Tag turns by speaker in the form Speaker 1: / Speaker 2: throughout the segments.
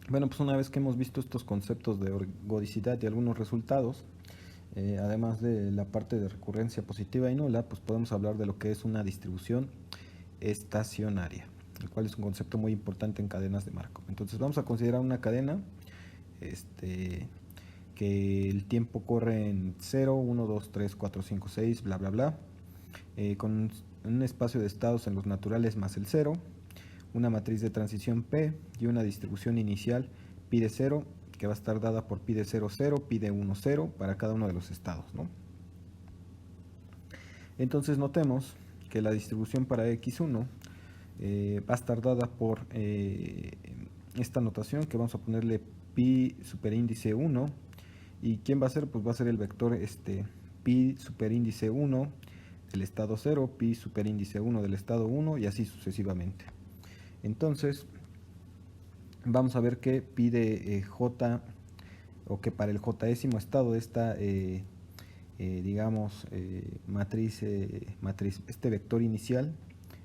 Speaker 1: Bueno, pues una vez que hemos visto estos conceptos de ergodicidad y algunos resultados, además de la parte de recurrencia positiva y nula, pues podemos hablar de lo que es una distribución estacionaria, el cual es un concepto muy importante en cadenas de Markov. Entonces vamos a considerar una cadena este, que el tiempo corre en 0, 1, 2, 3, 4, 5, 6, bla, bla, bla, con un espacio de estados en los naturales más el 0, una matriz de transición P y una distribución inicial pi de 0 que va a estar dada por pi de 0, 0, pi de 1, 0 para cada uno de los estados, ¿no? Entonces notemos que la distribución para x1 va a estar dada por esta notación que vamos a ponerle pi superíndice 1. ¿Y quién va a ser? Pues va a ser el vector pi superíndice 1 del estado 0, pi superíndice 1 del estado 1 y así sucesivamente. Entonces, vamos a ver que pi de j, o que para el jésimo estado de esta, digamos, matriz, este vector inicial,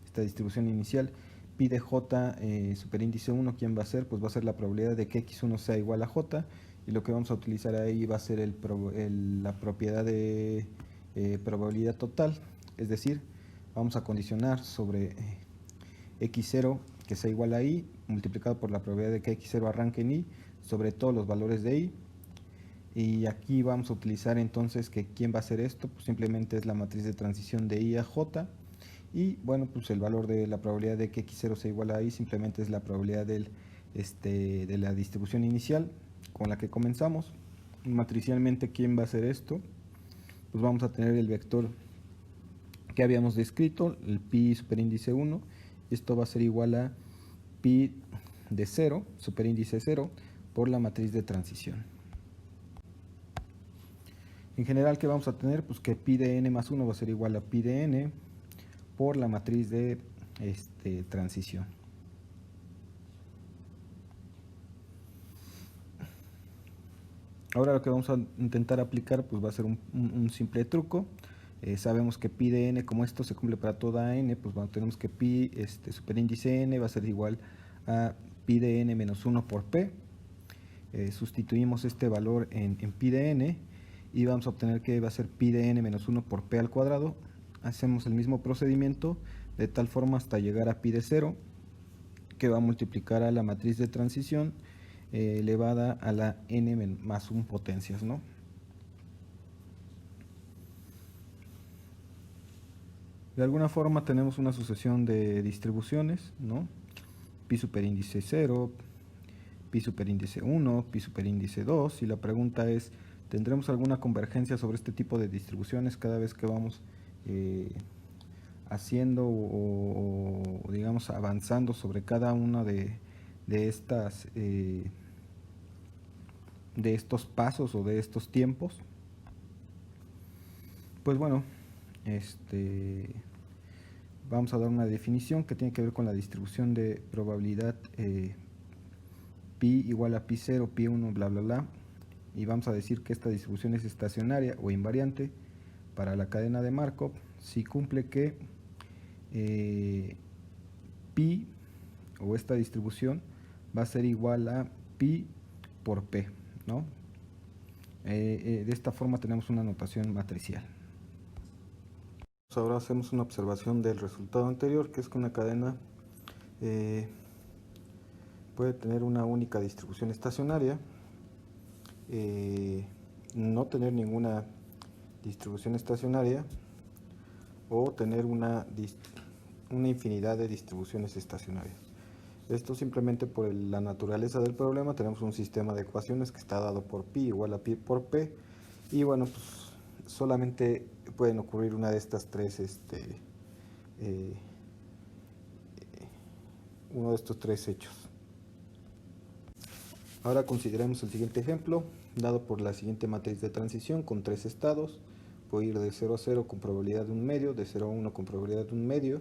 Speaker 1: esta distribución inicial, pi de j superíndice 1, ¿quién va a ser? Pues va a ser la probabilidad de que x1 sea igual a j, y lo que vamos a utilizar ahí va a ser la propiedad de probabilidad total, es decir, vamos a condicionar sobre x0 que sea igual a i, multiplicado por la probabilidad de que x0 arranque en i, sobre todos los valores de i. Y aquí vamos a utilizar entonces que quién va a hacer esto, pues simplemente es la matriz de transición de i a j. Y bueno, pues el valor de la probabilidad de que x0 sea igual a i simplemente es la probabilidad de la distribución inicial con la que comenzamos. Matricialmente, ¿quién va a hacer esto? Pues vamos a tener el vector que habíamos descrito, el pi superíndice 1. Esto va a ser igual a pi de 0, superíndice 0, por la matriz de transición. En general, ¿qué vamos a tener? Pues que pi de n más 1 va a ser igual a pi de n por la matriz de transición. Ahora lo que vamos a intentar aplicar pues va a ser un simple truco. Sabemos que pi de n, como esto se cumple para toda n, pues bueno, tenemos que pi superíndice n va a ser igual a pi de n menos 1 por p. Sustituimos este valor en pi de n y vamos a obtener que va a ser pi de n menos 1 por p al cuadrado. Hacemos el mismo procedimiento de tal forma hasta llegar a pi de 0, que va a multiplicar a la matriz de transición elevada a la n más 1 potencias, ¿no? De alguna forma tenemos una sucesión de distribuciones, ¿no? Pi superíndice 0, pi superíndice 1, pi superíndice 2, y la pregunta es, ¿tendremos alguna convergencia sobre este tipo de distribuciones cada vez que vamos haciendo o, digamos, avanzando sobre cada una de estas de estos pasos o de estos tiempos? Pues bueno, vamos a dar una definición que tiene que ver con la distribución de probabilidad pi igual a pi 0, pi 1, bla, bla, bla. Y vamos a decir que esta distribución es estacionaria o invariante para la cadena de Markov si cumple que pi, o esta distribución, va a ser igual a pi por p, ¿no? De esta forma tenemos una notación matricial. Ahora hacemos una observación del resultado anterior, que es que una cadena puede tener una única distribución estacionaria, no tener ninguna distribución estacionaria o tener una infinidad de distribuciones estacionarias. Esto simplemente por la naturaleza del problema. Tenemos un sistema de ecuaciones que está dado por pi igual a pi por p, y bueno, pues solamente pueden ocurrir una de estas tres, uno de estos tres hechos. Ahora consideremos el siguiente ejemplo, dado por la siguiente matriz de transición con tres estados. Puede ir de 0 a 0 con probabilidad de 1 medio, de 0 a 1 con probabilidad de 1 medio,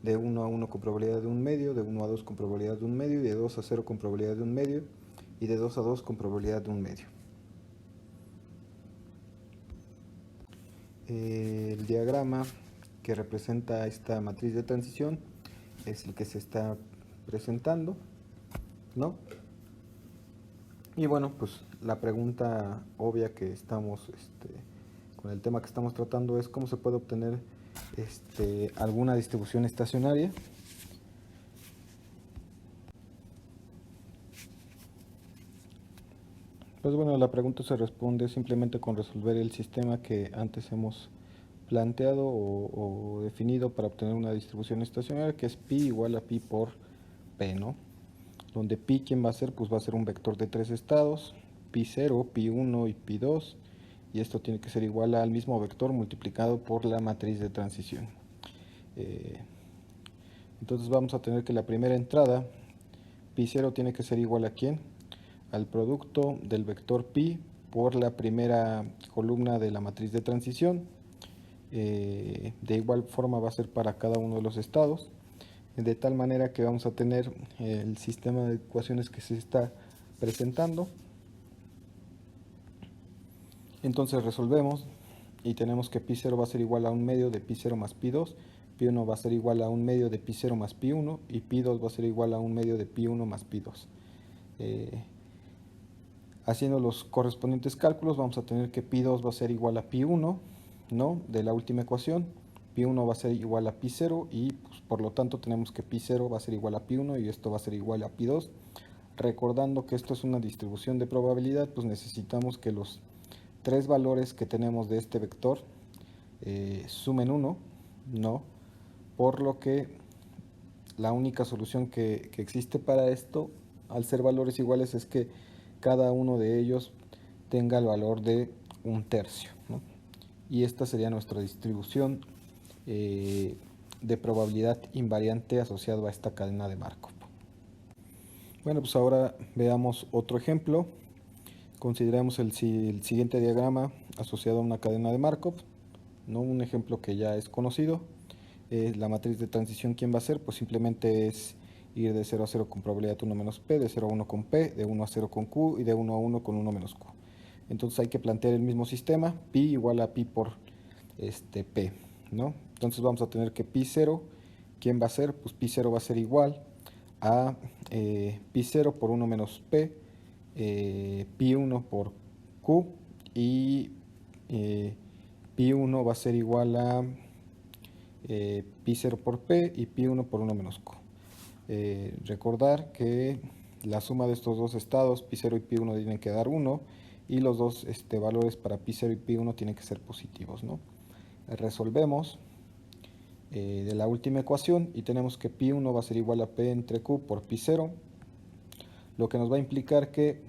Speaker 1: de 1 a 1 con probabilidad de 1 medio, de 1 a 2 con probabilidad de 1 medio, y de 2 a 0 con probabilidad de 1 medio, y de 2 a 2 con probabilidad de 1 medio. El diagrama que representa esta matriz de transición es el que se está presentando, ¿no? Y bueno, pues la pregunta obvia que estamos con el tema que estamos tratando es cómo se puede obtener alguna distribución estacionaria. Pues bueno, la pregunta se responde simplemente con resolver el sistema que antes hemos planteado o definido para obtener una distribución estacionaria, que es pi igual a pi por p, ¿no? Donde pi, ¿quién va a ser? Pues va a ser un vector de tres estados, pi 0, pi 1 y pi 2, y esto tiene que ser igual al mismo vector multiplicado por la matriz de transición. Entonces vamos a tener que la primera entrada, pi 0, tiene que ser igual a ¿quién? Al producto del vector pi por la primera columna de la matriz de transición. De igual forma va a ser para cada uno de los estados, de tal manera que vamos a tener el sistema de ecuaciones que se está presentando. Entonces resolvemos y tenemos que pi 0 va a ser igual a un medio de pi 0 más pi 2, pi 1 va a ser igual a un medio de pi 0 más pi 1 y pi 2 va a ser igual a un medio de pi 1 más pi 2. Haciendo los correspondientes cálculos vamos a tener que pi 2 va a ser igual a pi 1, ¿no? De la última ecuación, pi 1 va a ser igual a pi 0 y pues, por lo tanto tenemos que pi 0 va a ser igual a pi 1 y esto va a ser igual a pi 2. Recordando que esto es una distribución de probabilidad, pues necesitamos que los tres valores que tenemos de este vector sumen 1, ¿no? Por lo que la única solución que existe para esto, al ser valores iguales, es que cada uno de ellos tenga el valor de un tercio, ¿no? Y esta sería nuestra distribución de probabilidad invariante asociado a esta cadena de Markov. Bueno, pues ahora veamos otro ejemplo. Consideremos el siguiente diagrama asociado a una cadena de Markov, ¿no? Un ejemplo que ya es conocido. La matriz de transición, ¿quién va a ser? Pues simplemente es ir de 0 a 0 con probabilidad 1 menos p, de 0 a 1 con p, de 1 a 0 con q y de 1 a 1 con 1 menos q. Entonces hay que plantear el mismo sistema, pi igual a pi por p, ¿no? Entonces vamos a tener que pi 0, ¿quién va a ser? Pues pi 0 va a ser igual a pi 0 por 1 menos p, pi 1 por q y pi 1 va a ser igual a pi 0 por p y pi 1 por 1 menos q. Recordar que la suma de estos dos estados, pi 0 y pi 1, tienen que dar 1 y los dos valores para pi 0 y pi 1 tienen que ser positivos, ¿no? Resolvemos de la última ecuación y tenemos que pi 1 va a ser igual a p entre q por pi 0, lo que nos va a implicar que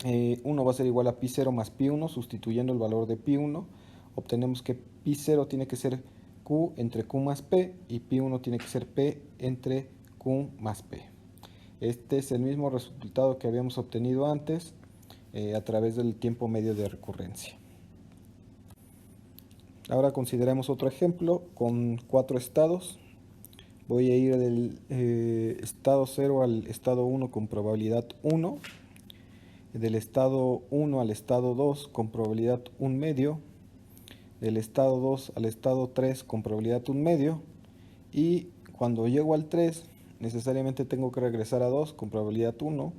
Speaker 1: 1 va a ser igual a pi 0 más pi 1, sustituyendo el valor de pi 1, obtenemos que pi 0 tiene que ser q entre q más p y pi 1 tiene que ser p entre q más p. Este es el mismo resultado que habíamos obtenido antes a través del tiempo medio de recurrencia. Ahora consideremos otro ejemplo con 4 estados. Voy a ir del estado 0 al estado 1 con probabilidad 1, del estado 1 al estado 2 con probabilidad 1 medio, del estado 2 al estado 3 con probabilidad 1 medio, y cuando llego al 3 necesariamente tengo que regresar a 2 con probabilidad 1,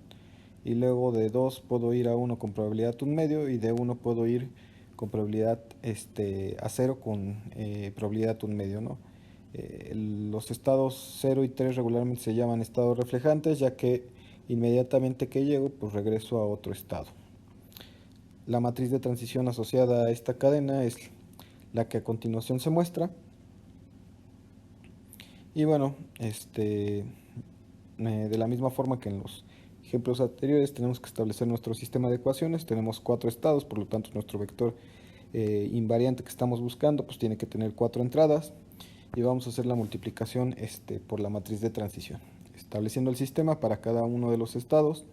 Speaker 1: y luego de 2 puedo ir a 1 con probabilidad 1 medio, y de 1 puedo ir con probabilidad a 0 con probabilidad 1 medio, ¿no? Los estados 0 y 3 regularmente se llaman estados reflejantes, ya que inmediatamente que llego, pues regreso a otro estado. La matriz de transición asociada a esta cadena es la que a continuación se muestra. Y bueno, de la misma forma que en los ejemplos anteriores, tenemos que establecer nuestro sistema de ecuaciones. Tenemos 4 estados, por lo tanto nuestro vector invariante que estamos buscando pues tiene que tener 4 entradas, y vamos a hacer la multiplicación por la matriz de transición, estableciendo el sistema para cada uno de los estados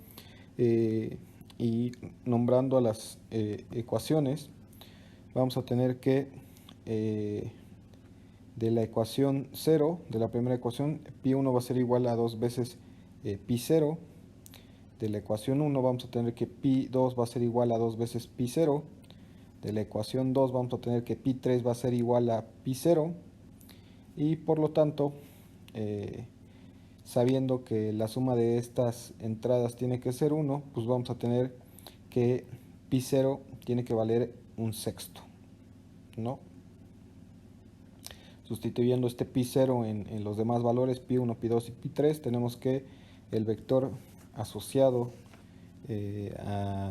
Speaker 1: y nombrando a las ecuaciones. Vamos a tener que de la ecuación 0, de la primera ecuación, pi 1 va a ser igual a 2 veces pi 0. De la ecuación 1 vamos a tener que pi 2 va a ser igual a 2 veces pi 0. De la ecuación 2 vamos a tener que pi 3 va a ser igual a pi 0. Y por lo tanto sabiendo que la suma de estas entradas tiene que ser 1, pues vamos a tener que pi0 tiene que valer un sexto, ¿no? Sustituyendo este pi0 en los demás valores, pi1, pi2 y pi3, tenemos que el vector asociado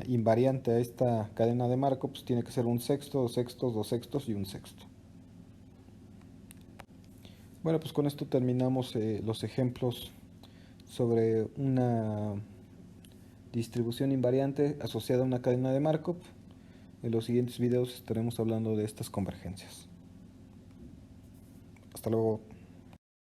Speaker 1: invariante a esta cadena de Markov pues tiene que ser un sexto, dos sextos, dos sextos y un sexto. Bueno, pues con esto terminamos los ejemplos sobre una distribución invariante asociada a una cadena de Markov. En los siguientes videos estaremos hablando de estas convergencias. Hasta luego.